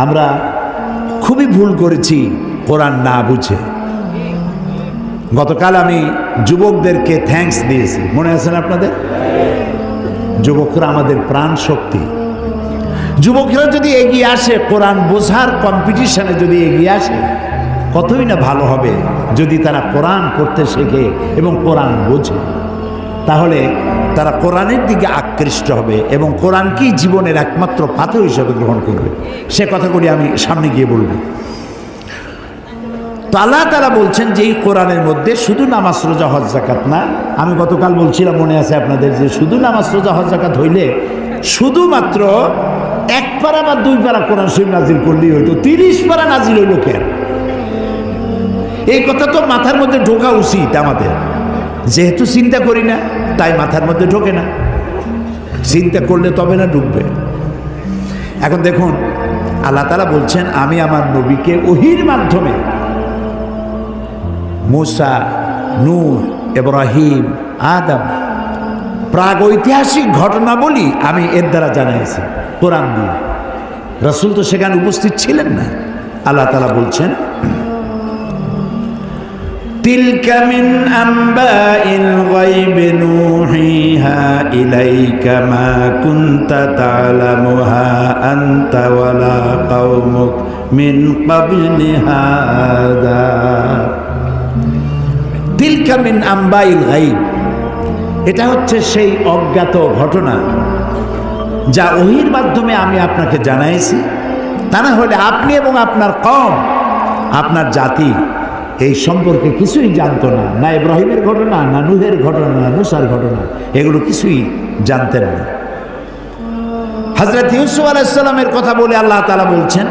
আমরা খুবই ভুল করেছি কোরআন না বুঝে। গতকাল আমি যুবকদেরকে থ্যাঙ্কস দিয়েছি, মনে আছে না আপনাদের? যুবকরা আমাদের প্রাণ শক্তি। যুবকরা যদি এগিয়ে আসে, কোরআন বোঝার কম্পিটিশনে যদি এগিয়ে আসে, কতই না ভালো হবে যদি তারা কোরআন পড়তে শেখে এবং কোরআন বোঝে। তাহলে তারা কোরআনের দিকে আকৃষ্ট হবে এবং কোরআনকেই জীবনের একমাত্র পাথর হিসেবে গ্রহণ করবে। সে কথাগুলি আমি সামনে গিয়ে বলব। তো আল্লাহ তাআলা বলছেন যে এই কোরআনের মধ্যে শুধু নামাজ রোজা হজ যাকাত না। আমি গতকাল বলছিলাম, মনে আছে আপনাদের, যে শুধু নামাজ রোজা হজ যাকাত হইলে শুধুমাত্র 1 পারা বা 2 পারা কোরআন শরীফ নাজিল করলেই হইতো, 30 পারা নাজিল হইল কেন? এই কথা তো মাথার মধ্যে ঢোকা উচিত আমাদের। যেহেতু চিন্তা করি না তাই মাথার মধ্যে ঢোকে না, চিন্তা করলে তবে না ঢুকবে। এখন দেখুন, আল্লাহ তাআলা বলছেন আমি আমার নবীকে ওহীর মাধ্যমে মুসা, নূহ, ইব্রাহিম, আদম প্রাগৈতিহাসিক ঘটনাবলী আমি এর দ্বারা জানাইছি কোরআন দিয়ে। রাসূল তো সেখানে উপস্থিত ছিলেন না। আল্লাহ তাআলা বলছেন তিলকা মিন আম্বাইল গায়বি নূহিহা ইলাইকা মা কুনতা তা'লামুহা আনতা ওয়ালা কওমুক মিন ক্বাবলি হাযা। তিলকা মিন আম্বাইল গায়ব, এটা হচ্ছে সেই অজ্ঞাত ঘটনা যা ওহীর মাধ্যমে আমি আপনাকে জানাইছি। তা না হলে আপনি এবং আপনার কওম, আপনার জাতি এই সম্পর্কে কিছুই জানতো না। না ইব্রাহিমের ঘটনা, না নূহের ঘটনা, না মুসার ঘটনা, এগুলো কিছুই জানতেন না। হযরত ইউসুফ আলাইহিস সালামের কথা বলে আল্লাহ তাআলা বলছেন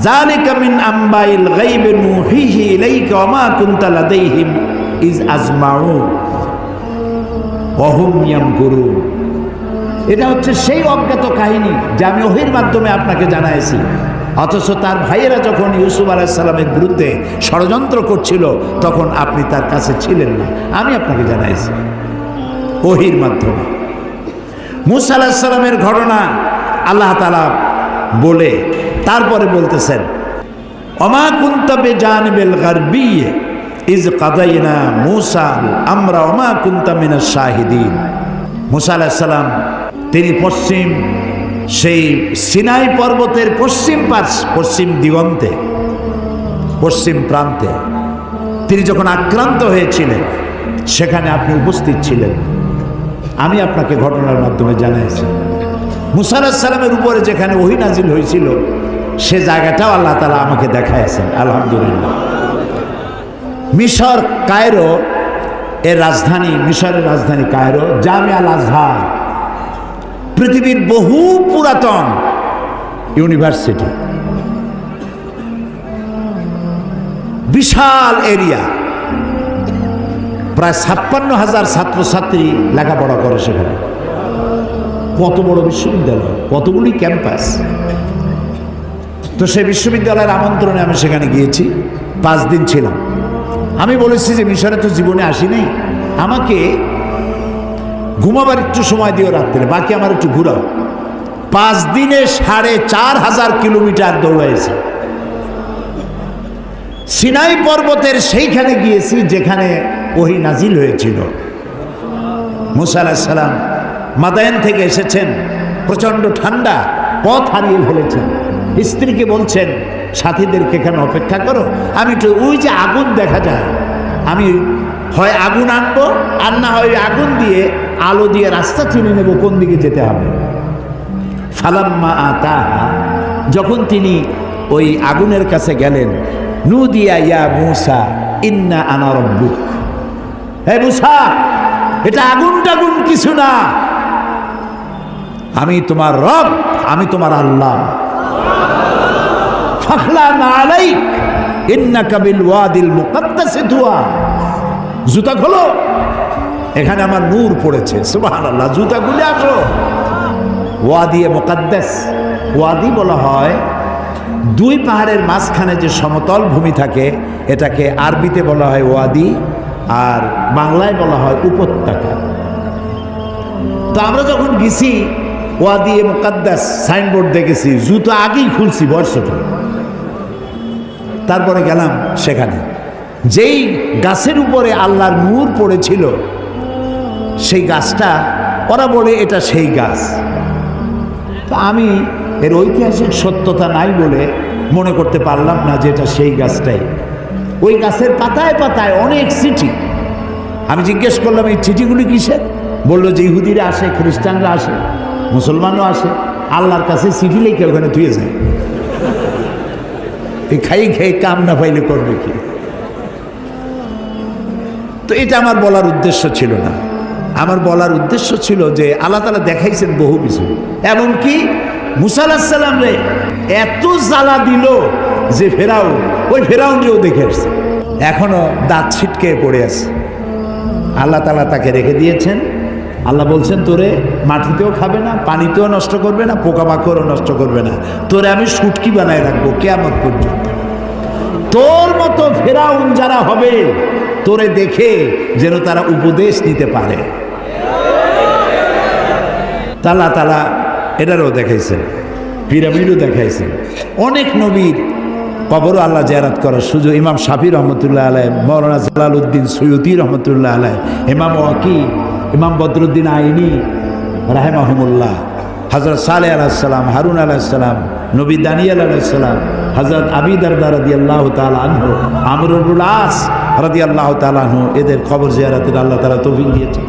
যালিকা মিন আম্বাইল গায়বি নূহিহি ইলাইকা ওয়া মা কুনতা লাদাইহিম ইজ আজমাউ ওয়া হুম ইয়ামকুরুন। এটা হচ্ছে সেই অজ্ঞাত কাহিনী যা আমি ওহীর মাধ্যমে আপনাকে জানাইছি। অথচ তার ভাইয়েরা যখন ইউসুফ আলাইহিস সালামের বিরুদ্ধে ষড়যন্ত্র করছিল তখন আপনি তার কাছে ছিলেন না, আমি আপনাকে জানাইছি ওহীর মাধ্যমে। মূসা আলাইহিস সালামের ঘটনা আল্লাহ তাআলা বলে তারপরে বলতেছেন ওমা কুনতা বিজানিবিল গারবি ইজ কাদাইনা মূসা আমরা ওমা কুনতা মিনাশ শাহিদিন। মূসা আলাইহিস সালাম তিনি পশ্চিম সেই সিনাই পর্বতের পশ্চিম দিগন্তে, পশ্চিম প্রান্তে তিনি যখন আক্রান্ত হয়েছিলেন সেখানে আপনি উপস্থিত ছিলেন। আমি আপনাকে ঘটনার মাধ্যমে জানাইছি। মূসা আলাইহিস সালামের উপরে যেখানে ওহী নাজিল হয়েছিল সে জায়গাটাও আল্লাহ তাআলা আমাকে দেখাইছেন। আলহামদুলিল্লাহ। মিশর কায়রো এর রাজধানী, মিশরের রাজধানী কায়রো, জামিয়া আল আজহার পৃথিবীর বহু পুরাতন ইউনিভার্সিটি, বিশাল এরিয়া, প্রায় 56,000 ছাত্রছাত্রী লেখাপড়া করে সেখানে। কত বড় বিশ্ববিদ্যালয়, কতগুলি ক্যাম্পাস। তো সেই বিশ্ববিদ্যালয়ের আমন্ত্রণে আমি সেখানে গিয়েছি, 5 দিন ছিলাম। আমি বলেছি যে মিশরে তো জীবনে আসিনি, আমাকে ঘুমাবার একটু সময় দিও রাত্রে, বাকি আমার একটু ঘুরাও। 5 দিনে 4,500 কিলোমিটার দৌড়াইছি। সিনাই পর্বতের সেইখানে গিয়েছি যেখানে ওহী নাজিল হয়েছিল। মূসা আলাইহিস সালাম মাদায়েন থেকে এসেছেন, প্রচণ্ড ঠান্ডা, পথ হারিয়ে ফেলেছেন। স্ত্রীকে বলছেন সাথীদেরকে এখানে অপেক্ষা করো, আমি একটু ওই যে আগুন দেখা যায়, আমি হয় আগুন আনবো আর না হয় আগুন দিয়ে আলো দিয়ে রাস্তা চিনে নেব কোন দিকে যেতে হবে। ফালাম্মা আতাহা, যখন তিনি ওই আগুনের কাছে গেলেন, নুদিয়া ইয়া মূসা ইন্না আনা রাব্বুক। হে মূসা, এটা আগুন টাগুন কিছু না, আমি তোমার রব, আমি তোমার আল্লাহ। ফাখলানা আলাইক ইন্নাকা বিল ওয়াদিল মুকাদ্দাসি তুয়া। জুতা খোলো, এখানে আমার নূর পড়েছে। সুবহানাল্লাহ। জুতা খুলে আসো। ওয়াদি মুকাদ্দাস, ওয়াদি বলা হয় 2 পাহাড়ের মাঝখানে যে সমতল ভূমি থাকে এটাকে আরবিতে বলা হয় ওয়াদি, আর বাংলায় বলা হয় উপত্যকা। তো আমরা যখন গেছি ওয়াদি মুকাদ্দাস সাইনবোর্ড দেখেছি, জুতো আগেই খুলছি বর্ষটা। তারপরে গেলাম সেখানে, যেই গাছের উপরে আল্লাহর নূর পড়েছিল সেই গাছটা, ওরা বলে এটা সেই গাছ। তো আমি এর ঐতিহাসিক সত্যতা নাই বলে মনে করতে পারলাম না যে এটা সেই গাছটাই। ওই গাছের পাতায় পাতায় অনেক চিঠি। আমি জিজ্ঞেস করলাম এই চিঠিগুলি কিসের? বললো যে ইহুদিরা আসে, খ্রিস্টানরা আসে, মুসলমানও আসে, আল্লাহর কাছে চিঠি লিখে ওখানে তুই যায়। এই খাই খেয়ে কাম না পাইলে করবে কি? তো এটা আমার বলার উদ্দেশ্য ছিল না। আমার বলার উদ্দেশ্য ছিল যে আল্লাহ তাআলা দেখাইছেন বহু কিছু, এমনকি মুসা আলাইহিস সালাম রে এত জ্বালা দিল যে ওই ফেরাউনকেও দেখে আসছে, এখনো দাঁত ছিটকে পড়ে আছে। আল্লাহ তাআলা তাকে রেখে দিয়েছেন। আল্লাহ বলছেন তোরে মাটিতেও খাবে না, পানিতেও নষ্ট করবে না, পোকামাকড়ও নষ্ট করবে না, তোরে আমি শুটকি বানায় রাখবো কিয়ামত পর্যন্ত। তোর মতো ফেরাউন যারা হবে তোরে দেখে যেন তারা উপদেশ নিতে পারে। আল্লাহ তাআলা এটারও দেখাইছেন, পিরামিডও দেখাইছেন। অনেক নবীর কবরও আল্লাহ জিয়ারত করার সুযোগ। ইমাম শাফি রহমতুল্লাহ আলাইহি, মৌলানা জালালউদ্দিন সৈয়দী রহমতুল্লাহ আলাইহি, ইমাম ওয়াকি, ইমাম বদরুদ্দিন আইনি রাহিমাহুমুল্লাহ, হযরত সালেহ আলাইহিস সালাম, হারুন আলাইহিস সালাম, নবী দানিয়েল আলাইহিস সালাম, হযরত আবী দারদা রাদিয়াল্লাহু তাআলা আনহু, আমর ইবনুল আস রাদিয়াল্লাহু তাআলা আনহু, এদের কবর জিয়ারতের আল্লাহ তাআলা তৌফিক দিয়েছেন।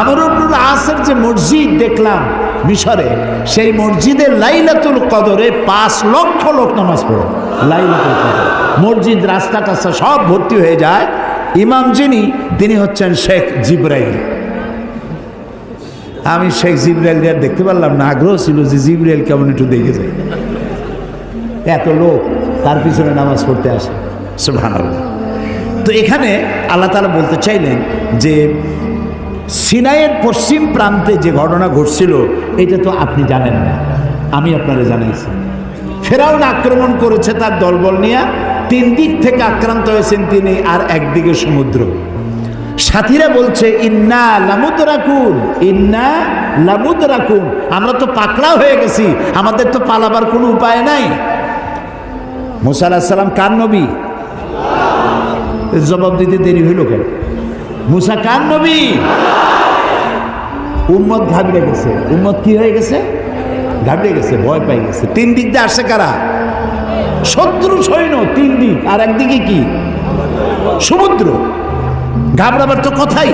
আমর ইবনুল আসের যে মসজিদ দেখলাম মিশরে, সেই মসজিদে লাইলাতুল কদরে 5 লক্ষ লোক নামাজ পড়ে। লাইলাতুল কদর মসজিদ, রাস্তাটা সব ভর্তি হয়ে যায়। ইমাম যিনি, তিনি হচ্ছেন শেখ জিবরাইল। আমি শেখ জিবরাইলকে দেখতে পারলাম না, আগ্রহ ছিল যে জিবরাইল কেমন একটু দেখে যায়। এত লোক তার পিছনে নামাজ পড়তে আসে, সুবহানাল্লাহ। তো এখানে আল্লাহ তাআলা বলতে চাইলেন যে সিনাইয়ের পশ্চিম প্রান্তে যে ঘটনা ঘটছিল এটা তো আপনি জানেন না, আমি আপনারা জানাইছি। ফেরাউন আক্রমণ করেছে তার দলবল নিয়ে, 3 দিক থেকে আক্রান্ত হয়েছেন তিনি, আর একদিকে সমুদ্র। সাথীরা বলছে ইন্না লামুদরাকুন, ইন্না লামুদরাকুন, আমরা তো পাকড়া হয়ে গেছি, আমাদের তো পালাবার কোনো উপায় নাই। মুসা আলাইহিস সালাম কার নবী? জবাব দিতে দেরি হইল কেন? মুসা কার নবী? উম্মত ঘাবড়ে গেছে। উম্মত কি হয়ে গেছে? ঘাবড়ে গেছে, ভয় পাই গেছে। 3 দিক দিয়ে আসছে কারা? শত্রু সৈন্য 3 দিক, আর একদিকে কি? সমুদ্র। ঘাবড়াবার তো কথাই,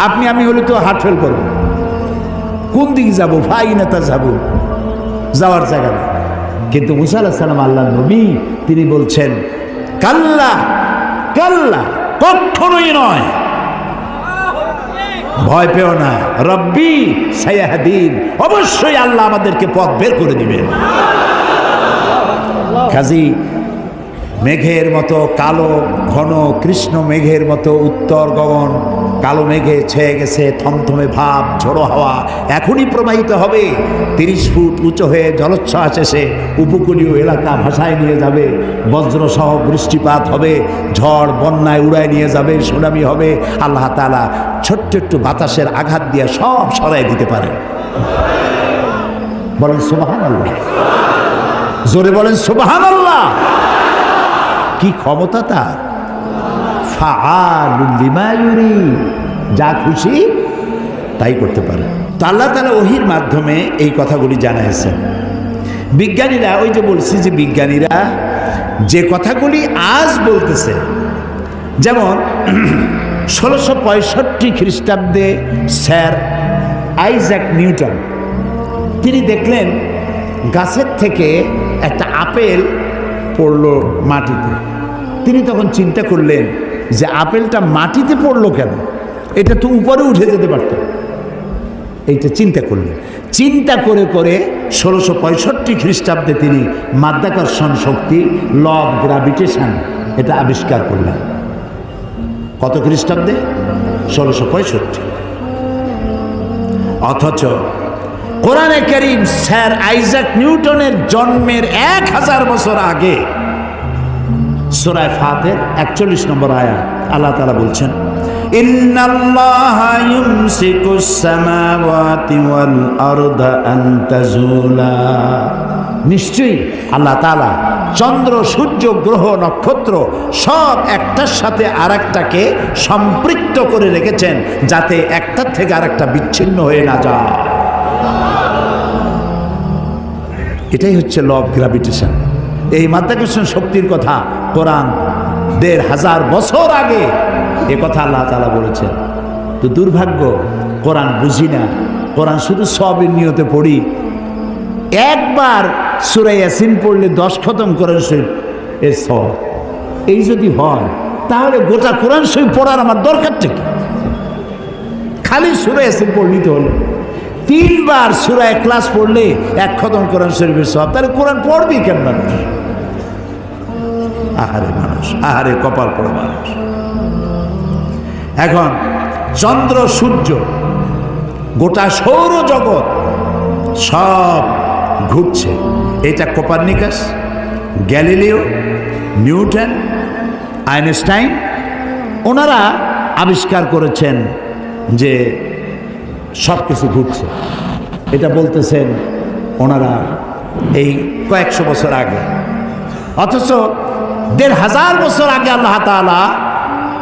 আপনি আমি হলে তো হার্ট ফেল করবো। কোন দিকে যাবো? ফাইনাতা যাবো, যাওয়ার জায়গা নেই। কিন্তু মুসা আলাইহিস সালাম আল্লাহর নবী, তিনি বলছেন কাল্লা কাল্লা, কখনোই নয়, ভয় পেও না, রব্বি সায়াহদিন, অবশ্যই আল্লাহ আমাদেরকে পথ বের করে দিবেন। কাজী মেঘের মতো কালো ঘন কৃষ্ণ মেঘের মতো উত্তর গগন কালো মেঘে ছেয়ে গেছে, থমথমে ভাব, ঝোড়ো হাওয়া এখনই প্রবাহিত হবে। 30 ফুট উঁচু হয়ে জলোচ্ছ্বাস এসে উপকূলীয় এলাকা ভাসায় নিয়ে যাবে, বজ্রসহ বৃষ্টিপাত হবে, ঝড় বন্যায় উড়ায় নিয়ে যাবে, সুনামি হবে। আল্লাহ তাআলা ছোট্ট একটু বাতাসের আঘাত দিয়ে সব সরাই দিতে পারেন। বলেন সুবহানাল্লাহ, জোরে বলেন সুবহানাল্লাহ। কি ক্ষমতা তার! ফাআলুল লিমা ইউরিদ, যা খুশি তাই করতে পারে। তো আল্লাহ তাআলা ওহীর মাধ্যমে এই কথাগুলি জানাইছেন। বিজ্ঞানীরা, ওই যে বলছি যে বিজ্ঞানীরা যে কথাগুলি আজ বলতেছে, যেমন 1665 খ্রিস্টাব্দে স্যার আইজ্যাক নিউটন, তিনি দেখলেন গাছের থেকে একটা আপেল পড়লো মাটিতে। তিনি তখন চিন্তা করলেন যে আপেলটা মাটিতে পড়লো কেন, এটা তো উপরে উঠে যেতে পারত। এইটা চিন্তা করলেন। চিন্তা করে করে 1665 খ্রিস্টাব্দে তিনি মাধ্যাকর্ষণ শক্তি, ল অফ গ্র্যাভিটেশন, এটা আবিষ্কার করলেন। কত খ্রিস্টাব্দে? 1665। অথচ কোরআনে কারীম স্যার আইজ্যাক নিউটনের জন্মের 1000 বছর আগে সূরা ফাতির 41 নম্বর আয়াত আল্লাহ তাআলা বলছেন ইন্নাল্লাহা ইউমসিকুস সামাওয়াতি ওয়াল আরদা আন তাজুলা, নিশ্চয়ই আল্লাহ তাআলা চন্দ্র, সূর্য, গ্রহ, নক্ষত্র সব একটার সাথে আরেকটাকে সম্পৃক্ত করে রেখেছেন, যাতে একটার থেকে আরেকটা বিচ্ছিন্ন হয়ে না যায়। এটাই হচ্ছে ল অফ গ্র্যাভিটেশন। এই মাধ্যাকর্ষণ শক্তির কথা কোরআন ১৫০০ বছর আগে এ কথা আল্লাহ তাআলা বলেছেন। তো দুর্ভাগ্য, কোরআন বুঝি না, কোরআন শুধু সবের নিয়তে পড়ি। একবার সূরা ইয়াসিন পড়লে 10 খতম কোরআন শরীফ এর সব। এই যদি হয় তাহলে গোটা কোরআন শরীফ পড়ার আমার দরকারটা কি? খালি সূরা ইয়াসিন পড়লেই তো হলো। 3 বার সূরা ইখলাস পড়লে 1 খতম কোরআন শরীফের সব। তাহলে কোরআন পড়বি কেন মানুষ? আহারে মানুষ, আহারে কপাল পড়া মানুষ। এখন চন্দ্র, সূর্য, গোটা সৌরজগৎ সব ঘুরছে। এটা কোপার্নিকাস, গ্যালিলিও, নিউটন, আইনস্টাইন ওনারা আবিষ্কার করেছেন যে সব কিছু ঘুরছে। এটা বলতেছেন ওনারা এই কয়েকশো বছর আগে। অথচ ১৫০০ বছর আগে আল্লাহ তাআলা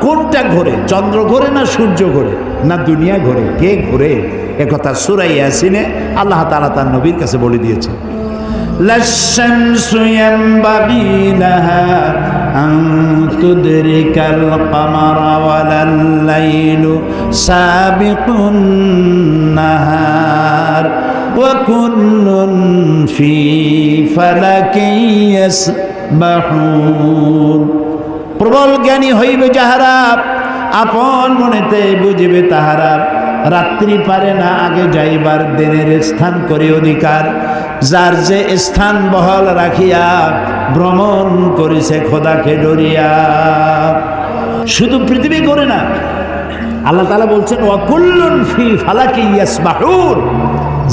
কোনটা ঘোরে? চন্দ্র ঘোরে না সূর্য ঘোরে না দুনিয়া ঘোরে? কে ঘোরে? একথা সূরা ইয়াসিনে আল্লাহ তাআলা তার নবীর কাছে বলে দিয়েছেন। লাশ-শামসু ইয়ানবাগি লাহা আন তুদরিকাল কামারা ওয়ালাল লাইলু সাবিকুন নাহার ওয়া কুল্লুন ফি ফালাকিন ইয়াসবাহুন। প্রবল জ্ঞানী হইবে যাহারা, আপন মনেতে বুঝিবে তাহারা। রাত্রি পারে না আগে যাইবার, দিনের স্থান করে অধিকার। যার যে স্থান বহাল রাখিয়া ভ্রমণ করেছে খোদাকে ডরিয়া। শুধু পৃথিবী করে না, আল্লাহ তাআলা বলছেন ওয়া কুল্লুন ফি ফালাকি ইয়াসবাহুন।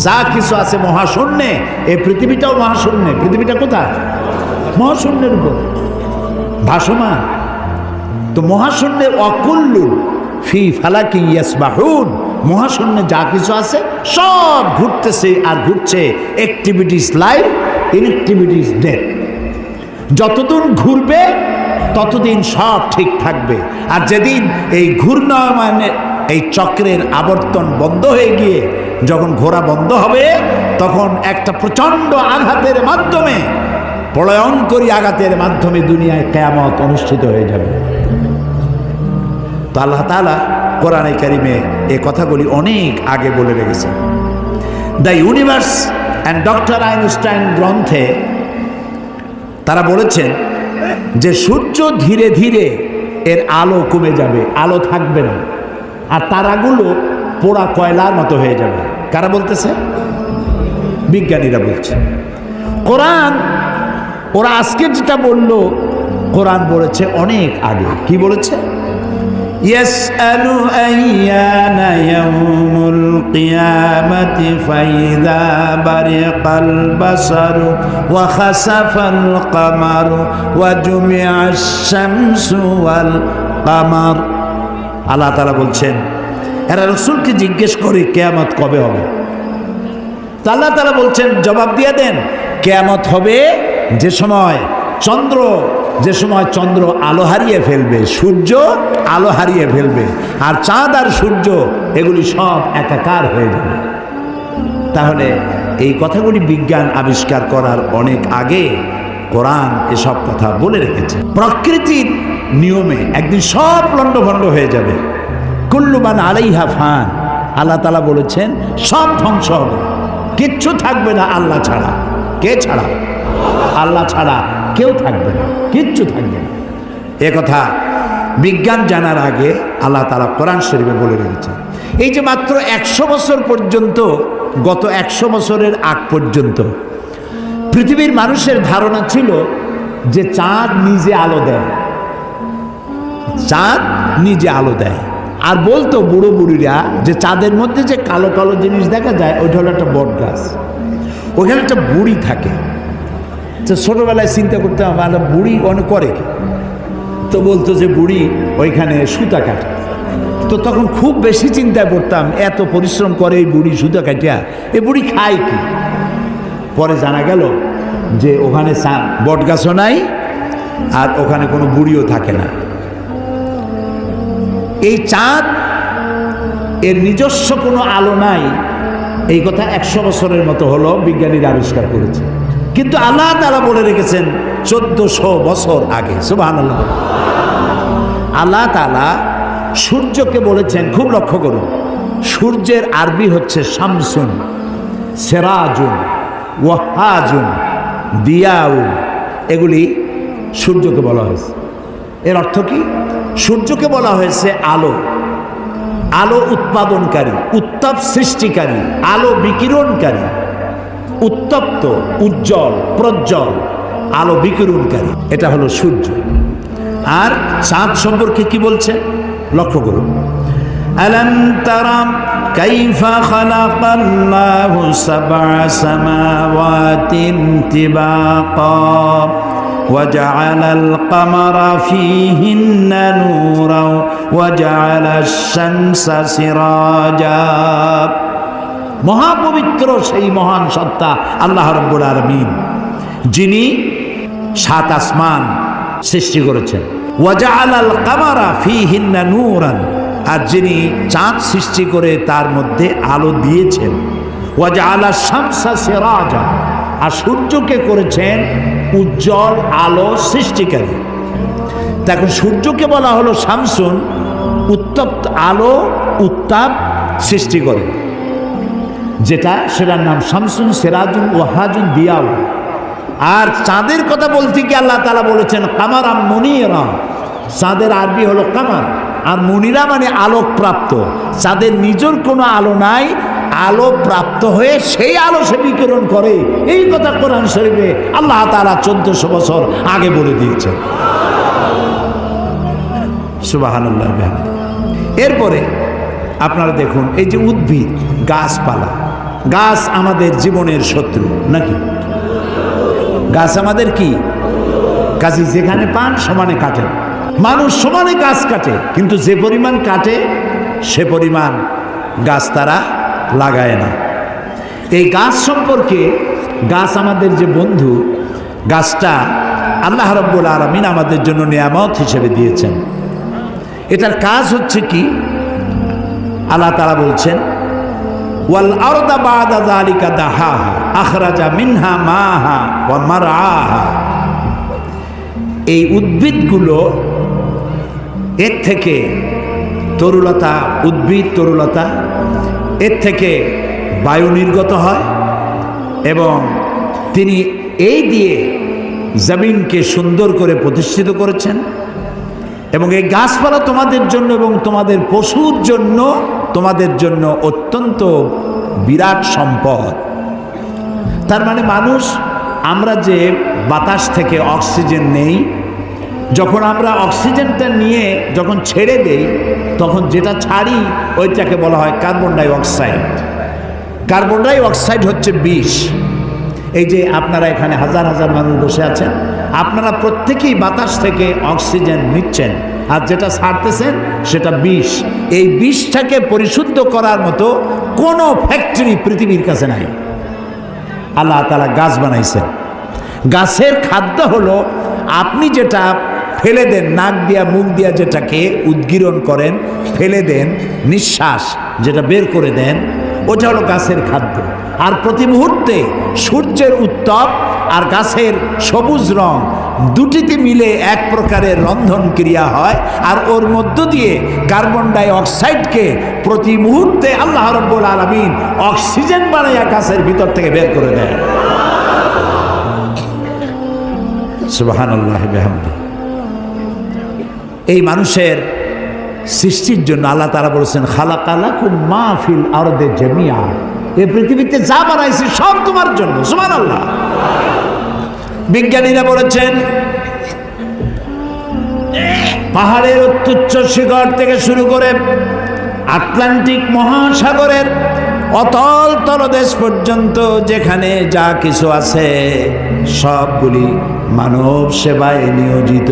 যা কিছু আছে মহাশূন্যে, এই পৃথিবীটাও মহাশূন্যে। পৃথিবীটা কোথায়? মহাশূন্যের উপর ভাসমান। তো মহাশূন্যে অকুল্লুন ফি ফালাকি ইয়াসবাহুন, মহাশূন্যে যা কিছু আছে সব ঘুরতেছে আর ঘুরছে। Activities life, inactivities death. যতদিন ঘুরবে ততদিন সব ঠিক থাকবে। আর যেদিন এই ঘূর্ণায়মানের এই চক্রের আবর্তন বন্ধ হয়ে গিয়ে যখন ঘোরা বন্ধ হবে, তখন একটা প্রচণ্ড আঘাতের মাধ্যমে, প্রলয়ঙ্করী আঘাতের মাধ্যমে দুনিয়ায় কিয়ামত অনুষ্ঠিত হয়ে যাবে। তো আল্লাহ তাআলা কোরআনে কারিমে এই কথাগুলি অনেক আগে বলে রেখেছেন। The universe and doctor Einstein গ্রন্থে তারা বলেছেন যে সূর্য ধীরে ধীরে এর আলো কমে যাবে, আলো থাকবে না, আর তারাগুলো পোড়া কয়লার মতো হয়ে যাবে। কারা বলতেছে? বিজ্ঞানীরা বলছে। কোরআন ওরা আজকে যেটা বলল, কোরআন বলেছে অনেক আগে। কি বলেছে? ইয়াসআলু আইয়ানা ইয়াউমুল কিয়ামাতি ফাইযা বারিকাল বাসারু ওয়া খাসাফাল কামারু ওয়া জুমিআশ শামসু ওয়াল কামার। আল্লাহ তাআলা বলছেন এরা রাসূলকে জিজ্ঞেস করে কিয়ামত কবে হবে। আল্লাহ তাআলা বলছেন জবাব দিয়ে দেন, কিয়ামত হবে যে সময় চন্দ্র আলো হারিয়ে ফেলবে, সূর্য আলো হারিয়ে ফেলবে, আর চাঁদ আর সূর্য এগুলি সব একাকার হয়ে যাবে। তাহলে এই কথাগুলি বিজ্ঞান আবিষ্কার করার অনেক আগে কোরআন এসব কথা বলে রেখেছে। প্রকৃতির নিয়মে একদিন সব লণ্ডভণ্ড হয়ে যাবে। কুল্লু মান আলাইহা ফান। আল্লাহ তাআলা বলেছেন সব ধ্বংস হবে, কিচ্ছু থাকবে না আল্লাহ ছাড়া। কে ছাড়া? আল্লাহ ছাড়া কেউ থাকবে না, কিচ্ছু থাকবে না। এ কথা বিজ্ঞান জানার আগে আল্লাহ তাআলা কোরআন শরীফে বলে রেখেছেন। এই যে মাত্র 100 বছর পর্যন্ত, গত 100 বছরের আগ পর্যন্ত পৃথিবীর মানুষের ধারণা ছিল যে চাঁদ নিজে আলো দেয়, চাঁদ নিজে আলো দেয়। আর বলতো বুড়ো বুড়িরা যে চাঁদের মধ্যে যে কালো কালো জিনিস দেখা যায় ওইটা হলো একটা বট গাছ, ওইখানে একটা বুড়ি থাকে। তো ছোটোবেলায় চিন্তা করতে আমার বুড়ি অনেক করে কি, তো বলতো যে বুড়ি ওইখানে সুতা কাটে। তো তখন খুব বেশি চিন্তায় পড়তাম, এত পরিশ্রম করে এই বুড়ি সুতা কাটিয়া, এই বুড়ি খায় কি? পরে জানা গেল যে ওখানে বট গাছও নাই আর ওখানে কোনো বুড়িও থাকে না। এই চাঁদ এর নিজস্ব কোনো আলো নাই, এই কথা 100 বছরের মতো হলো বিজ্ঞানীরা আবিষ্কার করেছে। কিন্তু আল্লাহ তাআলা বলে রেখেছেন 1400 বছর আগে। সুবহানাল্লাহ। আল্লাহ তাআলা সূর্যকে বলেছেন, খুব লক্ষ্য করুন, সূর্যের আরবি হচ্ছে শামসুন, সেরাজুন, ওয়াহাজুন, দিয়াউন, এগুলি সূর্যকে বলা হয়েছে। এর অর্থ কি? সূর্যকে বলা হয়েছে আলো, আলো উৎপাদনকারী, উত্তাপ সৃষ্টিকারী, আলো বিকিরণকারী, উত্তপ্ত, উজ্জ্বল, প্রজ্জ্বল, আলো বিকিরণকারী, এটা হলো সূর্য। আর চাঁদ সম্পর্কে কি বলছে লক্ষ্য করুন। আলাম তারা কাইফা খালাকাল্লাহু সাবআ সামাওয়াতিন তিবাকা وجعل القمر فيهن نورا وجعل الشمس سراجا। মহাপবিত্র সেই মহান সত্তা আল্লাহ রাব্বুল আলামিন, যিনি 7 আসমান সৃষ্টি করেছেন। ওয়াজআলাল কামারা ফীহিন্না নূরান, আর যিনি চাঁদ সৃষ্টি করে তার মধ্যে আলো দিয়েছেন। ওয়াজআলাশ শামসা সিরাজা, আর সূর্যকে করেছেন উজ্জ্বল আলো সৃষ্টিকারী। দেখুন, সূর্যকে বলা হলো শামসুন, উত্তপ্ত আলো, উত্তাপ সৃষ্টি করে যেটা, সেটার নাম শামসুন, সিরাজুন, ওয়াহাজুন, দিয়াউ। আর চাঁদের কথা বলতে কি আল্লাহ তাআলা বলেছেন কামারা মুনিরা। চাঁদের আরবি হলো কামার, আর মুনিরা মানে আলোক প্রাপ্ত। চাঁদের নিজের কোনো আলো নাই, আলো প্রাপ্ত হয়ে সেই আলো সে বিকিরণ করে। এই কথা কোরআন শরীফে আল্লাহ তাআলা 1400 বছর আগে বলে দিয়েছেন। সুবহানাল্লাহ। এরপরে আপনারা দেখুন, এই যে উদ্ভিদ, গাছপালা, গাছ আমাদের জীবনের শত্রু নাকি? গাছ আমাদের কি? কাজে যেখানে পান সমানে কাটেন। মানুষ সমানে গাছ কাটে, কিন্তু যে পরিমাণ কাটে সে পরিমাণ গাছ তারা লাগায় না। এই গাছ সম্পর্কে, গাছ আমাদের যে বন্ধু, গাছটা আল্লাহ রাব্বুল আলামিন আমাদের জন্য নিয়ামত হিসেবে দিয়েছেন। এটার কাজ হচ্ছে কি? আল্লাহ তাআলা বলছেন ওয়াল আরদা বা'দা যালিকা দাহাহা আখরাজা মিনহা মাহা ওয়া মারআহা। এই উদ্ভিদগুলো, এর থেকে তরুলতা, উদ্ভিদ তরুলতা, এর থেকে বায়ু নির্গত হয় এবং তিনি এই দিয়ে জমিনকে সুন্দর করে প্রতিষ্ঠিত করেছেন। এবং এই গাছপালা তোমাদের জন্য এবং তোমাদের পশুর জন্য, তোমাদের জন্য অত্যন্ত বিরাট সম্পদ। তার মানে মানুষ, আমরা যে বাতাস থেকে অক্সিজেন নেই, যখন আমরা অক্সিজেনটা নিয়ে যখন ছেড়ে দেই, তখন যেটা ছাড়ি ওইটাকে বলা হয় carbon die oxide. Carbon die oxide হচ্ছে বিষ। এই যে আপনারা এখানে হাজার হাজার মানুষ বসে আছেন, আপনারা প্রত্যেকেই বাতাস থেকে অক্সিজেন নিচ্ছেন, আর যেটা ছাড়তেছেন সেটা বিষ। এই বিষটাকে পরিশুদ্ধ করার মতো কোনো ফ্যাক্টরি পৃথিবীর কাছে নাই। আল্লাহ তাআলা গাছ বানাইছেন। গাছের খাদ্য হলো, আপনি যেটা ফেলে দেন, নাক দিয়া মুখ দিয়া যেটাকে উদ্গীরণ করেন, ফেলে দেন, নিঃশ্বাস যেটা বের করে দেন, ওটা হলো গাছের খাদ্য। আর প্রতি মুহূর্তে সূর্যের উত্তাপ আর গাছের সবুজ রং দুটিতে মিলে এক প্রকারের রন্ধন ক্রিয়া হয়, আর ওর মধ্য দিয়ে কার্বন ডাই অক্সাইডকে প্রতি মুহূর্তে আল্লাহ রাব্বুল আলামিন অক্সিজেন বানাইয়া গাছের ভিতর থেকে বের করে দেয়। সুবহানাল্লাহি বিহামদিহি। এই মানুষের সৃষ্টির জন্য আল্লাহ তাআলা বলেছেন খালাকালাকুম মা ফিল আরদি জামিআ। এই পৃথিবীতে যা বানাইছি সব তোমার জন্য। সুবহানাল্লাহ। বিজ্ঞানীরা বলেছেন পাহাড়ের অত্যুচ্চ শিখর থেকে শুরু করে আটলান্টিক মহাসাগরের অতল তলদেশ পর্যন্ত যেখানে যা কিছু আছে সবগুলি মানব সেবায় নিয়োজিত।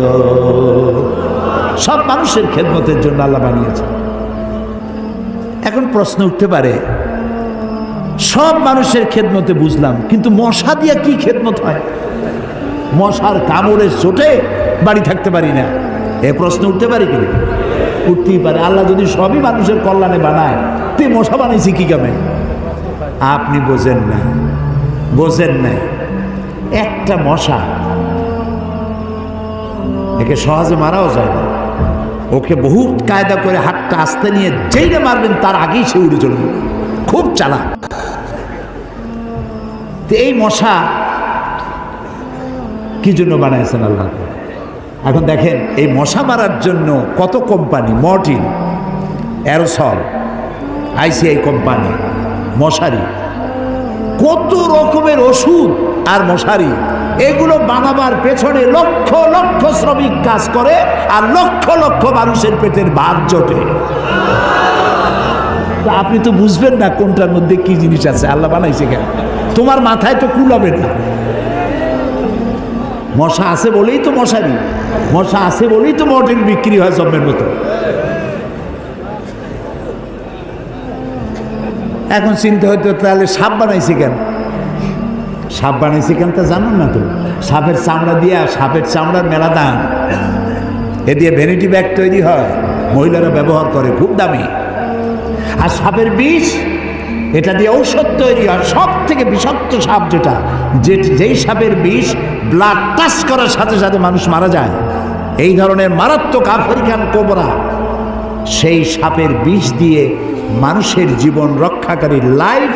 সব মানুষের খেদমতের জন্য আল্লাহ বানিয়েছে। এখন প্রশ্ন উঠতে পারে, সব মানুষের খেদমতে বুঝলাম, কিন্তু মশা দিয়া কি খেদমত হয়? মশার কামড়ে চোটে বাড়ি থাকতে পারি না, এ প্রশ্ন উঠতে পারে কিনা? উঠতেই পারে। আল্লাহ যদি সবই মানুষের কল্যাণে বানায়, তে মশা বানাইছি কি কামে? আপনি বোঝেন না, বোঝেন না। একটা মশা, একে সহজে মারাও যায় না। ওকে বহু কায়দা করে হাতটা আস্তে নিয়ে যেইটা মারবেন তার আগেই সে উড়ে চলে যাবে, খুব চালাক। এই মশা কি জন্য বানাইছেন আল্লাহ? এখন দেখেন, এই মশা মারার জন্য কত company, Mortein, aerosol, ICI company, মশারি, কত রকমের ওষুধ আর মশারি, এগুলো বানাবার পেছনে লক্ষ লক্ষ শ্রমিক কাজ করে আর লক্ষ লক্ষ মানুষের পেটের ভাত জোটে। আপনি তো বুঝবেন না কোনটার মধ্যে কি জিনিস আছে, আল্লাহ বানাইছে কেন? তোমার মাথায় তো কুলাবে না। মশা আছে বলেই তো মশারি, মশা আছে বলেই তো মর্টিন বিক্রি হয় জম্মের মতো। এখন চিন্তা হইতো, তাহলে সাপ বানাইছে কেন? সাপ বানাইছে কেন তা জানুন না তো? সাপের চামড়া দিয়া, সাপের চামড়ার মেলা দাম, এ দিয়ে ভ্যানিটি ব্যাগ তৈরি হয়, মহিলারা ব্যবহার করে, খুব দামি। আর সাপের বিষ, এটা দিয়ে ঔষধ তৈরি হয়। সব থেকে বিষাক্ত সাপ যেটা, যেই সাপের বিষ ব্লাড টাচ করার সাথে সাথে মানুষ মারা যায়, এই ধরনের মারাত্মক আফ্রিকান কোবরা, সেই সাপের বিষ দিয়ে মানুষের জীবন রক্ষাকারী লাইফ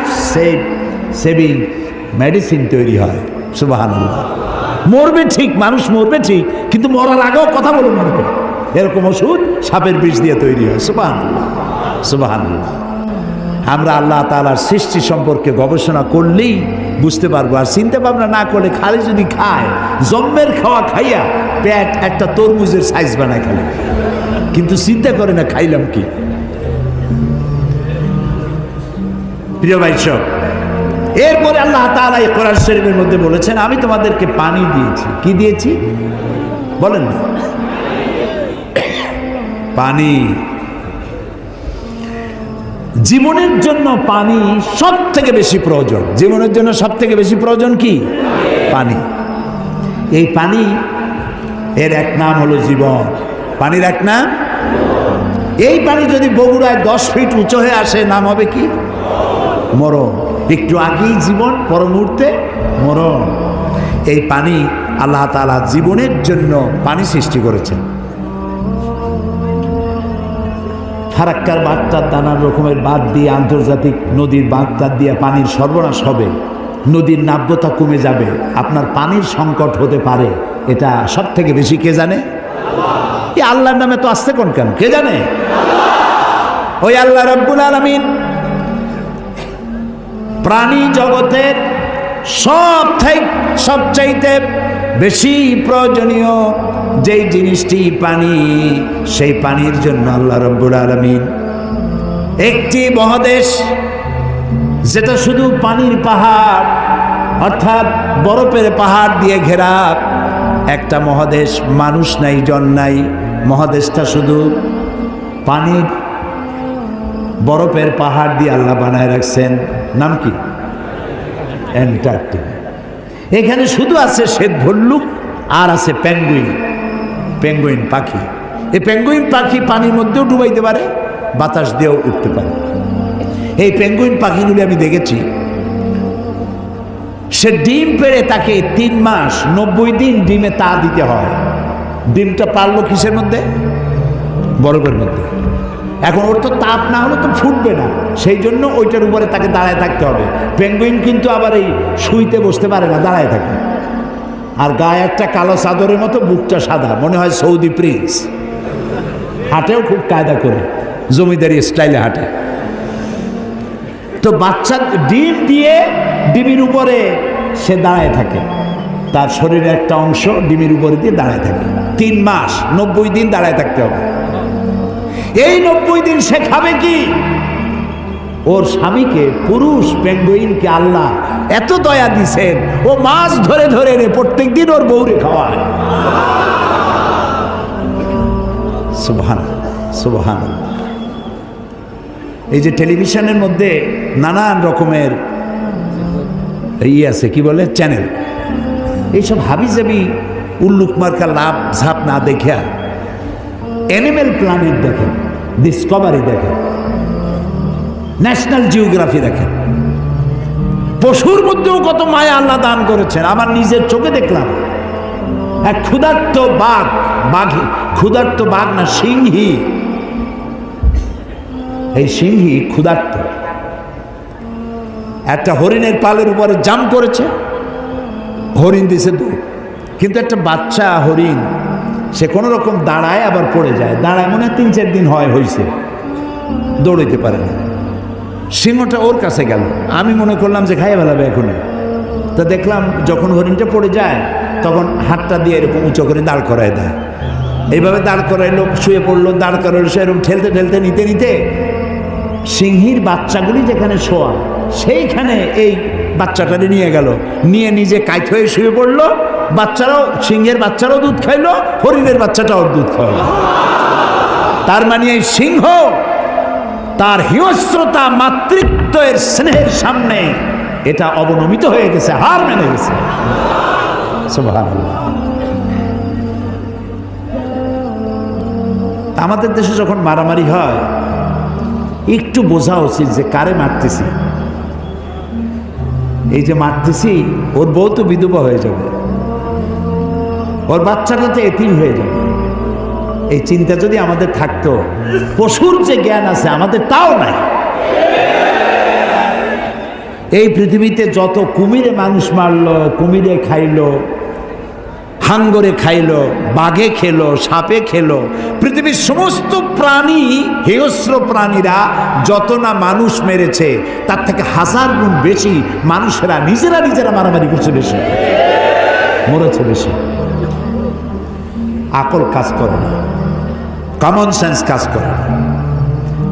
সেভিং মেডিসিন তৈরি হয়। সুবহানাল্লাহ। মরবে ঠিক, মানুষ মরবে ঠিক, কিন্তু মরার আগেও কথা বলে মরবে, এরকম ওষুধ সাপের বিষ দিয়ে তৈরি হয়। সুবহানাল্লাহ, সুবহানাল্লাহ। আমরা আল্লাহ তাআলার সৃষ্টি সম্পর্কে গবেষণা করলেই বুঝতে পারবো। আর চিন্তা ভাবনা না করলে, খালি যদি খায়, জম্মের খাওয়া খাইয়া পেট একটা তরমুজের সাইজ বানায় খালি, কিন্তু চিন্তা করে না খাইলাম কি। প্রিয় ভাই সব, এরপরে আল্লাহ তাআলা এই কোরআন শরীফের মধ্যে বলেছেন, আমি তোমাদেরকে পানি দিয়েছি। কি দিয়েছি বলেন না? পানি। জীবনের জন্য পানি সব থেকে বেশি প্রয়োজন। জীবনের জন্য সব থেকে বেশি প্রয়োজন কি? পানি। এই পানি, এর এক নাম হলো জীবন। পানির এক নাম, এই পানি যদি বগুড়ায় 10 ফিট উঁচু হয়ে আসে, নাম হবে কি? মরণ। একটু আগেই জীবন, পর মুহূর্তে মরণ। এই পানি আল্লাহ তাআলা জীবনের জন্য পানি সৃষ্টি করেছেন। ফারাক্কার বাঁধটার নানান রকমের বাঁধ দিয়ে, আন্তর্জাতিক নদীর বাঁধটার দিয়ে পানির সর্বনাশ হবে, নদীর নাব্যতা কমে যাবে, আপনার পানির সংকট হতে পারে। এটা সব থেকে বেশি কে জানে? এই আল্লাহর নামে তো আসছে কোন কেন? কে জানে? ওই আল্লাহ রাব্বুল আলামিন প্রাণী জগতের সবচাইতে বেশি প্রয়োজনীয় যেই জিনিসটি পানি, সেই পানির জন্য আল্লাহ রাব্বুল আলামিন একটি মহাদেশ, যেটা শুধু পানির পাহাড়, অর্থাৎ বরফের পাহাড় দিয়ে ঘেরা একটা মহাদেশ, মানুষ নাই, জন নাই, মহাদেশটা শুধু পানির বরফের পাহাড় দিয়ে আল্লাহ বানায় রাখছেন। নাম কি? অ্যান্টার্কটিকা। এখানে শুধু আছে শ্বেত ভল্লুক আর আছে পেঙ্গুইন, পেঙ্গুইন পাখি। এই পেঙ্গুইন পাখি পানির মধ্যেও ডুবাইতে পারে, বাতাস দিয়েও উঠতে পারে। এই পেঙ্গুইন পাখিগুলি আমি দেখেছি, সে ডিম পেড়ে তাকে 3 মাস 90 দিন ডিমে তা দিতে হয়। ডিমটা পারলো কিসের মধ্যে? বরফের মধ্যে। এখন ওর তো তাপ না হলে তো ফুটবে না, সেই জন্য ওইটার উপরে তাকে দাঁড়ায় থাকতে হবে। পেঙ্গুইন কিন্তু আবার এই শুইতে বসতে পারে না, দাঁড়ায় থাকে। আর গায়ে একটা কালো চাদরের মতো, বুকটা সাদা, মনে হয় সৌদি প্রিন্স। হাঁটেও খুব কায়দা করে, জমিদারি স্টাইলে হাঁটে। তো বাচ্চা ডিম দিয়ে ডিমের উপরে সে দাঁড়ায় থাকে, তার শরীরের একটা অংশ ডিমের উপরে দিয়ে দাঁড়ায় থাকে। 3 মাস 90 দিন দাঁড়ায় থাকতে হবে। এই 90 দিন সে খাবে কি? ওর স্বামীকে, পুরুষ পেঙ্গুইনকে আল্লাহ এত দয়া দিছেন, ও মাছ ধরে ধরে প্রত্যেক দিন ওর বউরে খাওয়ায়। সুবহানাল্লাহ, সুবহানাল্লাহ। এই যে টেলিভিশনের মধ্যে নানান রকমের আছে কি বলে চ্যানেল, এইসব হাবিজাবি উল্লুক মার্কা লাভ ঝাপ না দেখা অ্যানিমেল প্ল্যানেট দেখেন, ডিসকভারি দেখেন, ন্যাশনাল জিওগ্রাফি দেখেন। পশুর মধ্যেও কত মায়া আল্লাহ দান করেছেন। আমার নিজের চোখে দেখলাম এক ক্ষুধার্ত ক্ষুধার্ত বাঘ না সিংহী, এই সিংহী ক্ষুধার্ত একটা হরিণের পালের উপরে জাম্প করেছে, হরিণ দিছে দৌড়, কিন্তু একটা বাচ্চা হরিণ সে কোনো রকম দাঁড়ায় আবার পড়ে যায়, দাঁড়ায় মনে 3-4 দিন হয়েছে, দৌড়াইতে পারে না। সিংহটা ওর কাছে গেল, আমি মনে করলাম যে খাইয়ে ফেলাবে এখন। তা দেখলাম যখন হরিণটা পড়ে যায় তখন হাতটা দিয়ে এরকম উঁচু করে দাঁড় করায় দেয়, এইভাবে দাঁড় করাইলো, শুয়ে পড়লো, দাঁড় করাইলো, সে এরকম ঠেলতে ঠেলতে নিতে নিতে সিংহীর বাচ্চাগুলি যেখানে শোয়া সেইখানে এই বাচ্চাটারে নিয়ে গেল, নিয়ে নিজে কাইত হয়ে শুয়ে পড়লো। বাচ্চারাও, সিংহের বাচ্চারাও দুধ খাইলো, হরিণের বাচ্চাটাও দুধ খাইল। তার মানে এই সিংহ তার হিংস্রতা মাতৃত্বের স্নেহের সামনে এটা অবনমিত হয়ে গেছে, হার মেনে গেছে। সুবহানাল্লাহ। আমাদের দেশে যখন মারামারি হয় একটু বোঝা উচিত যে কারে মারতেছি। এই যে মারতেছি, ওর বউ তো বিধবা হয়ে যাবে, ওর বাচ্চাটা তো এতিম হয়ে যাবে। এই চিন্তা যদি আমাদের থাকতো, পশুর যে জ্ঞান আছে আমাদের তাও নাই। এই পৃথিবীতে যত কুমিরে মানুষ মারলো, কুমিরে খাইলো, হাঙ্গরে খাইলো, বাঘে খেলো, সাপে খেলো, পৃথিবীর সমস্ত প্রাণী, হিংস্র প্রাণীরা যত না মানুষ মেরেছে তার থেকে 1000 গুণ বেশি মানুষেরা নিজেরা মারামারি করছে, বেশি মরেছে, বেশি। আকল কাজ করে না, কমন সেন্স কাজ করে না।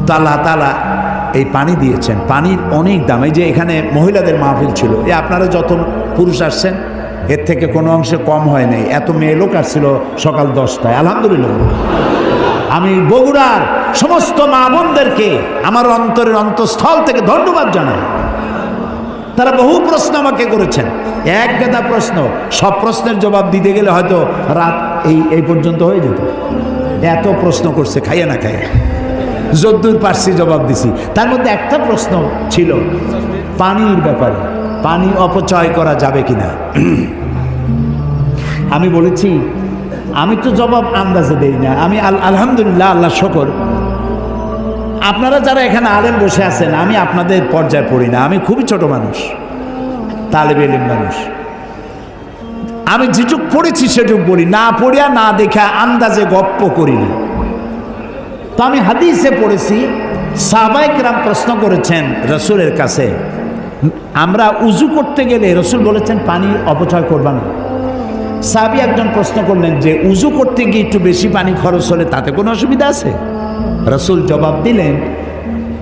তো আল্লাহ তাআলা এই পানি দিয়েছেন, পানির অনেক দাম। এই যে এখানে মহিলাদের মাহফিল ছিল, আপনারা যত পুরুষ আসছেন এর থেকে কোনো অংশে কম হয় নাই। এত মেয়ে লোক আসছিল সকাল 10টায়, আলহামদুলিল্লাহ। আমি বগুড়ার সমস্ত মা বোনদেরকে আমার অন্তরের অন্তঃস্থল থেকে ধন্যবাদ জানাই। তারা বহু প্রশ্ন আমাকে করেছেন, এক গাদা প্রশ্ন, সব প্রশ্নের জবাব দিতে গেলে হয়তো রাত এই পর্যন্ত হয়ে যেত। এত প্রশ্ন করছে, খাইয়া না খাইয়া যদ্দূর পারছি জবাব দিছি। তার মধ্যে একটা প্রশ্ন ছিল পানির ব্যাপারে, পানি অপচয় করা যাবে কিনা। আমি বলেছি আমি তো জবাব আন্দাজে দেই না, আমি আলহামদুলিল্লাহ, আল্লাহ শকর, আপনারা যারা এখানে আলেম বসে আছেন আমি আপনাদের পর্যায়ে পড়ি না, আমি খুবই ছোট মানুষ, তালেবে ইলম মানুষ। আমি যেটুক পড়েছি সেটুক বলি, না পড়িয়া না দেখা আন্দাজে গপ্প করি না। তো আমি হাদিসে পড়েছি, সাহাবায়ে কেরাম প্রশ্ন করেছেন রসুলের কাছে, আমরা উজু করতে গেলে রসুল বলেছেন পানি অপচয় করবা না। সাহাবী একজন প্রশ্ন করলেন যে উজু করতে গিয়ে একটু বেশি পানি খরচ হলে তাতে কোনো অসুবিধা আছে? রসুল জবাব দিলেন,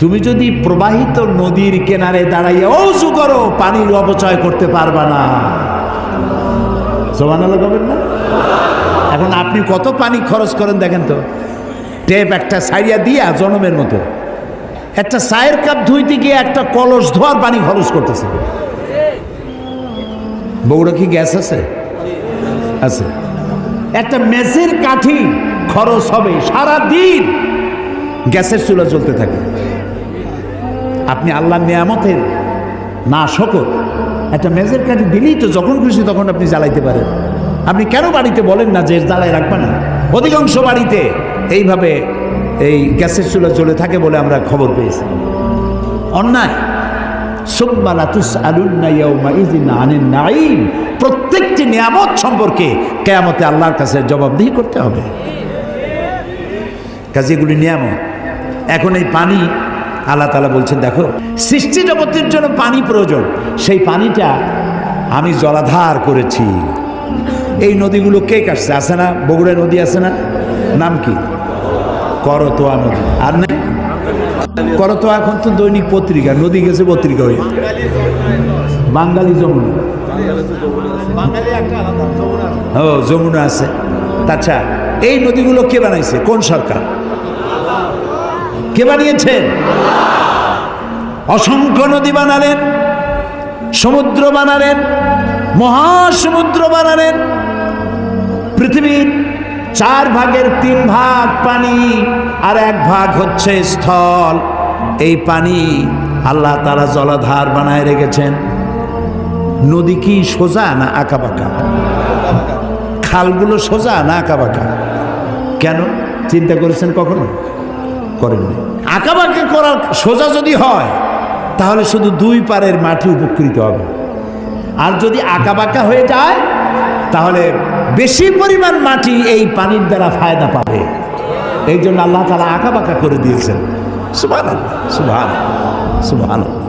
তুমি যদি প্রবাহিত নদীর কিনারে দাঁড়াইয়া উজু করো পানির অপচয় করতে পারবা না। সুবহানাল্লাহ বলবেন না? এখন আপনি কত পানি খরচ করেন দেখেন তো, টেপ একটা সাইয়া দিয়া জনমের মতো, একটা চায়ের কাপ ধুইতে গিয়ে একটা কলস ধোয়ার পানি খরচ করতেছে। বগুড়া কি গ্যাস আছে? আছে। একটা মেসের কাঠি খরচ হবে সারা দিন, গ্যাসের চুলা জ্বলতে থাকে। আপনি আল্লাহর নিয়ামতের না শকর, একটা মেজের কাঠি দিলেই তো যখন খুশি তখন আপনি জ্বালাইতে পারেন। আপনি কেন বাড়িতে বলেন না যে জ্বালাই রাখবে না? অধিকাংশ বাড়িতে এইভাবে এই গ্যাসের চুলা জ্বলে থাকে বলে আমরা খবর পেয়েছি। অন্যায়। প্রত্যেকটি নিয়ামত সম্পর্কে কিয়ামতে আল্লাহর কাছে জবাবদিহি করতে হবে। কাজেগুলি নিয়ামত। এখন এই পানি আল্লাহ তাআলা বলছেন, দেখো সৃষ্টি জগতের জন্য পানি প্রয়োজন, সেই পানিটা আমি জলাধার করেছি। এই নদীগুলো কে কাটছে? আছে না বগুড়া নদী আছে না, নাম কি? করতোয়া নদী। আর না করতোয়া এখন তো দৈনিক পত্রিকা, নদী গেছে পত্রিকা হয়ে, বাঙালি যমুনা। ও যমুনা আছে। আচ্ছা, এই নদীগুলো কে বানাইছে? কোন সরকার? কে কে বানিয়েছেন? অসংখ্য নদী বানালেন, সমুদ্র বানালেন, মহাসমুদ্র বানালেন। পৃথিবীর 4 ভাগের 3 ভাগ পানি আর 1 ভাগ হচ্ছে স্থল। এই পানি আল্লাহ তাআলা জলাধার বানায় রেখেছেন। নদী কি সোজা না আঁকাবাঁকা? খালগুলো সোজা না আঁকাবাঁকা? কেন চিন্তা করেছেন কখনো? করেননি। আঁকাবাঁকা করার সোজা যদি হয় তাহলে শুধু 2 পারের মাটি উপকৃত হবে, আর যদি আঁকাবাঁকা হয়ে যায় তাহলে বেশি পরিমাণ মাটি এই পানির দ্বারা ফায়দা পাবে। এই জন্য আল্লাহ তাআলা আঁকাবাঁকা করে দিয়েছেন। সুবহানাল্লাহ, সুবহানাল্লাহ, সুবহানাল্লাহ।